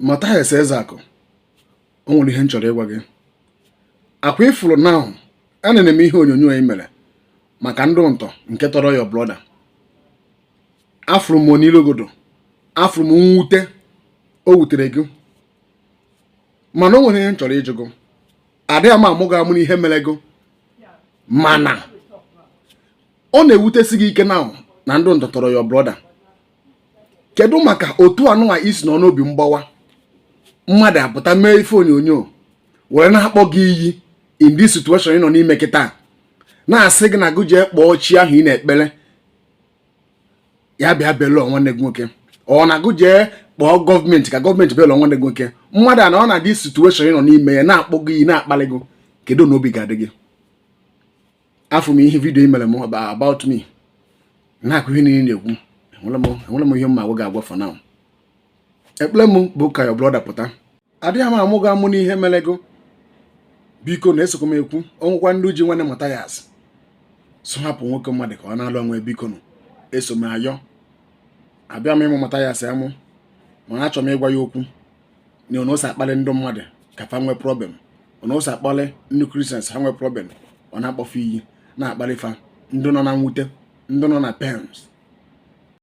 Mathias EZEAKU, o nwere ihe m chọrọ ịgwa gị. Akwa ifuru now, ana m ihe onyonyo anyị mere maka ndụ ntọ nke tọrọ your brother. Afụrụ m onilogodo, afụrụ m mwute o wutere gị. Mana o nwere ihe m chọrọ ịjụ gị. Adịghị m amụ gị amụ n'ihe mere gị. Mana ọ na-ewutesi gị ike now na ndụ ntọ tọrọ your brother. Kedu maka otu anụnwa isi nọ n'obi mgbawa? Mmadụ apụta mee ife onyonyo were na-akpọ gị iyi in this situation ị nọ n'ime kịta, na-asị gị na gị jee kpọọ chi ahụ ị na-ekpere ya bịa belụọ nwanne gị nwoke, ọ na gị jee kpọọ gọọmenti ka gọọmenti belụọ nwanne gị nwoke. Mmadụ a na ọ na this situation ị nọ n'ime ya na-akpọ gị iyi na-akpali gị, kedu na obi ga-adị gị? Afọ m ihe vidiyo ị mere m about me na-akụ ihe niile na-ekwu, enwere m ihe mma agwa ga-agwa for now. Ekpere m bụ ka your brother pụta. Adịghị m amụ gị amụ n'ihe mere gị. Biko na-esokwa m ekwu, ọnwụkwa ndị ji nwanne Mathias so hapụ nwoke mmadụ ka ọ na-alụ onwe. Biko nụ eso m ayọ. Abịa m ịmụ Mathias amụ, mana achọrọ m ịgwa ya okwu na ọ na-ose akpali ndị mmadụ ka fa nwee problem, ọ na-ose akpali ndị Christians ha nwee problem, ọ na-akpọfe iyi na-akpali fa ndị nọ na mwute, ndị nọ na pains.